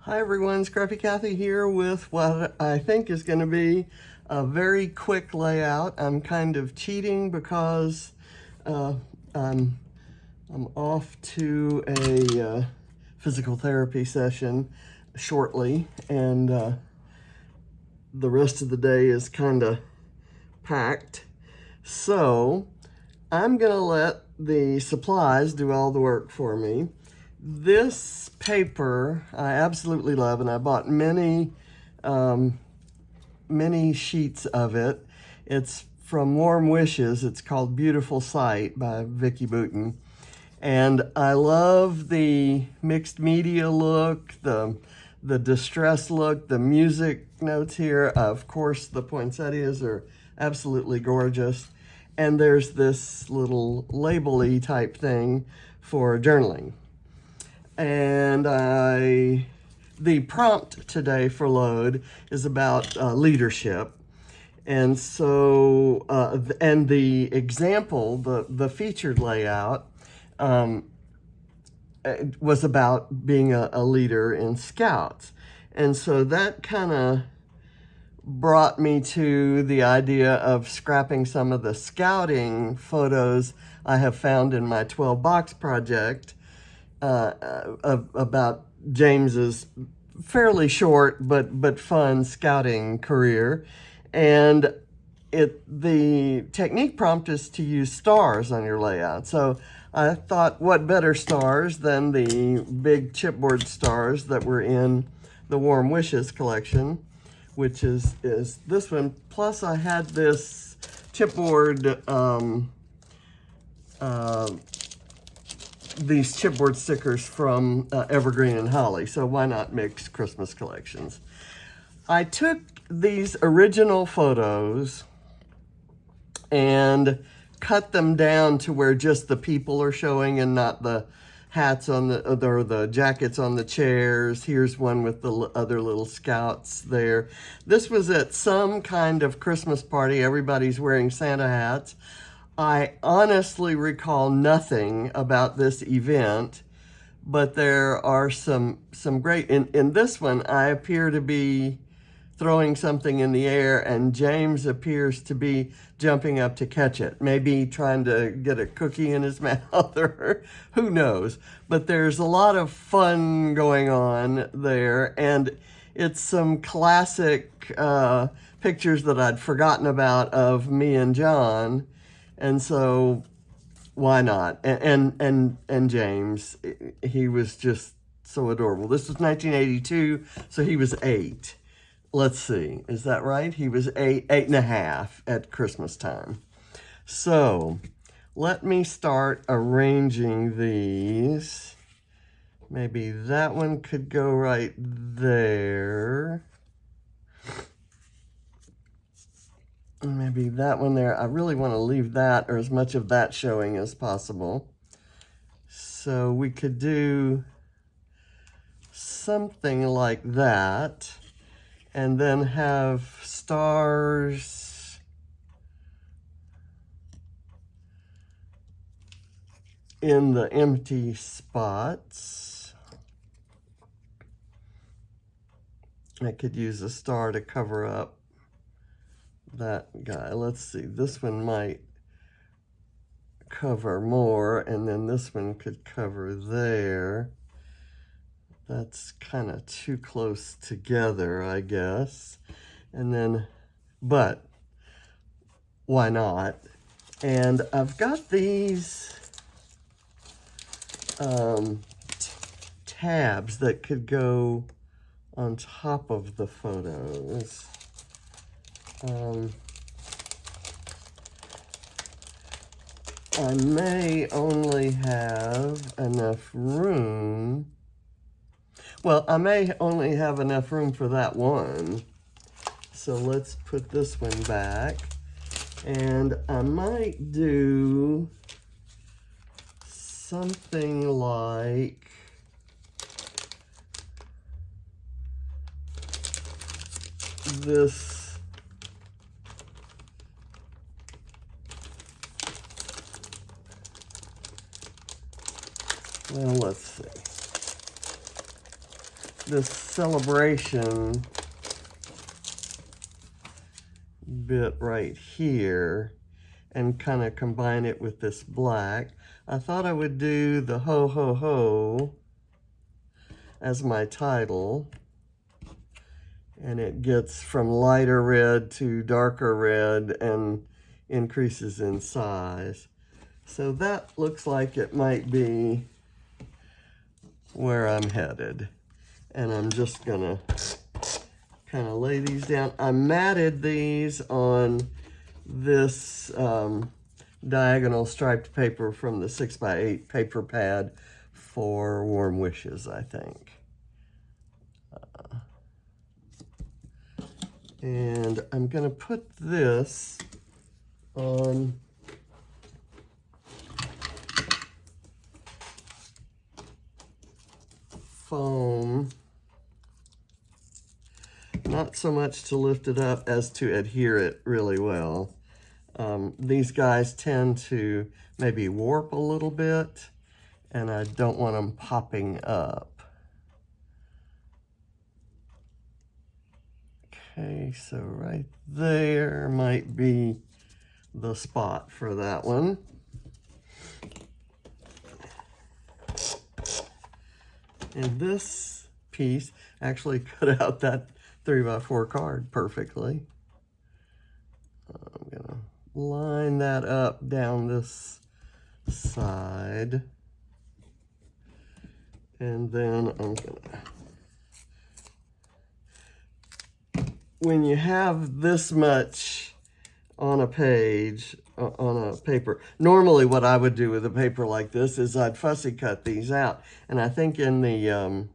Hi everyone, Scruffy Kathy here with what I think is going to be a very quick layout. I'm kind of cheating because I'm off to a physical therapy session shortly, and the rest of the day is kind of packed. So I'm going to let the supplies do all the work for me. This paper I absolutely love, and I bought many sheets of it. It's from Warm Wishes. It's called Beautiful Sight by Vicki Boutin. And I love the mixed media look, the distress look, the music notes here. Of course, the poinsettias are absolutely gorgeous. And there's this little label-y type thing for journaling. And the prompt today for LOAD is about leadership. And so, and the example, the featured layout, was about being a leader in Scouts. And so that kind of brought me to the idea of scrapping some of the scouting photos I have found in my 12-box project about James's fairly short but fun scouting career. And the technique prompt is to use stars on your layout. So I thought, what better stars than the big chipboard stars that were in the Warm Wishes collection, which is this one. Plus I had this chipboard, these chipboard stickers from Evergreen and Holly, so why not mix Christmas collections? I took these original photos and cut them down to where just the people are showing and not the hats on or the jackets on the chairs. Here's one with the other little scouts there. This was at some kind of Christmas party. Everybody's wearing Santa hats. I honestly recall nothing about this event, but there are some great, in this one, I appear to be throwing something in the air, and James appears to be jumping up to catch it, maybe trying to get a cookie in his mouth, or who knows. But there's a lot of fun going on there, and it's some classic pictures that I'd forgotten about of me and John. And so why not? And James, he was just so adorable. This was 1982, so he was 8. Let's see, is that right? He was 8.5 at Christmas time. So let me start arranging these. Maybe that one could go right there. Maybe that one there. I really want to leave that, or as much of that showing as possible. So we could do something like that, and then have stars in the empty spots. I could use a star to cover up that guy. Let's see, this one might cover more, and then this one could cover there. That's kind of too close together, I guess. And then, but why not? And I've got these tabs that could go on top of the photos. I may only have enough room. Well, I may only have enough room for that one. So let's put this one back. And I might do something like this. Well, let's see. this celebration bit right here and kind of combine it with this black. I thought I would do the ho ho ho as my title, and it gets from lighter red to darker red and increases in size. So that looks like it might be where I'm headed. And I'm just gonna kind of lay these down. I matted these on this diagonal striped paper from the 6x8 paper pad for Warm Wishes, I think. And I'm gonna put this on foam, not so much to lift it up as to adhere it really well. These guys tend to maybe warp a little bit, and I don't want them popping up. Okay, so right there might be the spot for that one. And this piece actually cut out that 3x4 card perfectly. I'm gonna line that up down this side. And then I'm gonna, when you have this much on a page, on a paper, normally what I would do with a paper like this is I'd fussy cut these out. And I think in the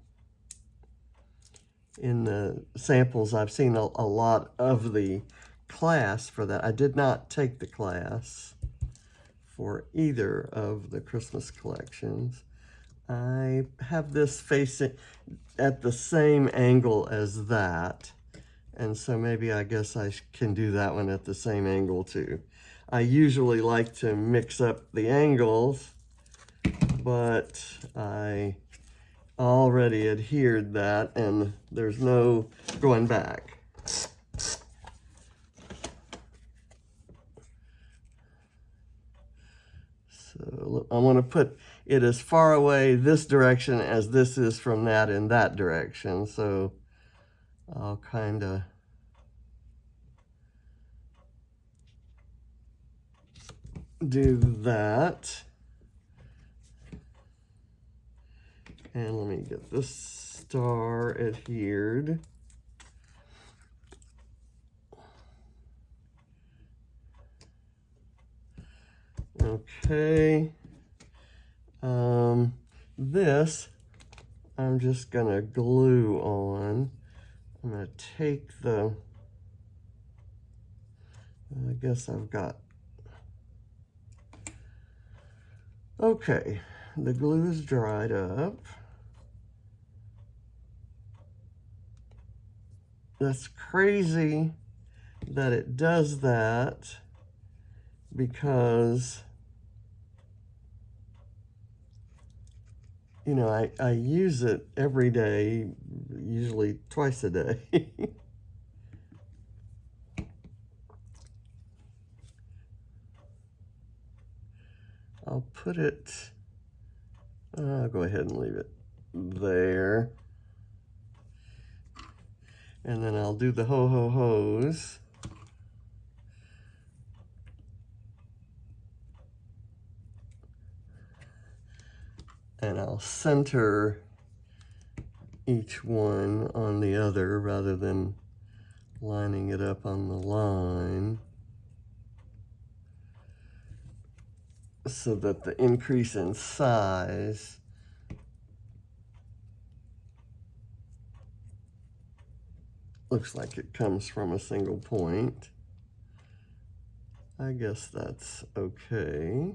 samples I've seen a lot of the class for that. I did not take the class for either of the Christmas collections. I have this facing at the same angle as that. And so maybe I guess I can do that one at the same angle too. I usually like to mix up the angles, but I already adhered that and there's no going back. So I want to put it as far away this direction as this is from that in that direction. So I'll kind of do that. And let me get this star adhered. Okay. This I'm just gonna glue on. I'm gonna take the, I guess I've got, okay, the glue is dried up. That's crazy that it does that, because you know, I use it every day, usually twice a day. I'll put it, I'll go ahead and leave it there. And then I'll do the ho-ho-hos. And I'll center each one on the other rather than lining it up on the line, so that the increase in size looks like it comes from a single point. I guess that's okay.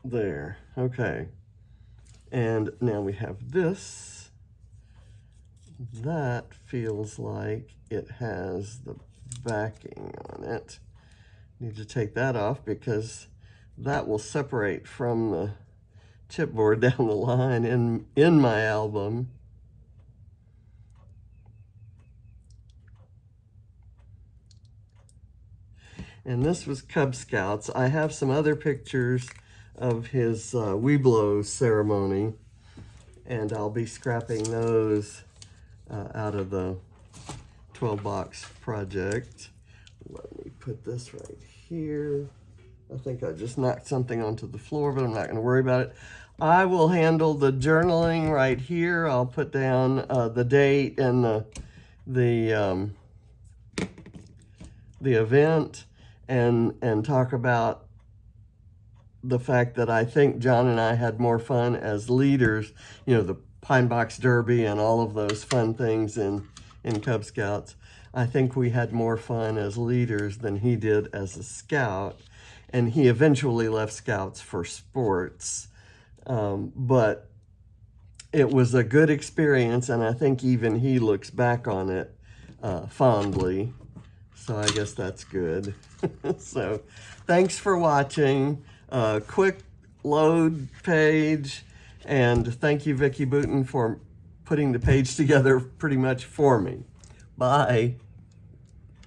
There, okay. And now we have this. That feels like it has the backing on it. Need to take that off because that will separate from the chipboard down the line in my album. And this was Cub Scouts. I have some other pictures of his Weeblo ceremony, and I'll be scrapping those out of the 12-box project. Let me put this right here. I think I just knocked something onto the floor, but I'm not going to worry about it. I will handle the journaling right here. I'll put down the date and the event, and talk about the fact that I think John and I had more fun as leaders, you know, the Pine Box Derby and all of those fun things in Cub Scouts. I think we had more fun as leaders than he did as a scout, and he eventually left Scouts for sports. But it was a good experience, and I think even he looks back on it fondly. So I guess that's good. So thanks for watching. Quick load page, and thank you, Vicki Booten, for putting the page together pretty much for me. Bye.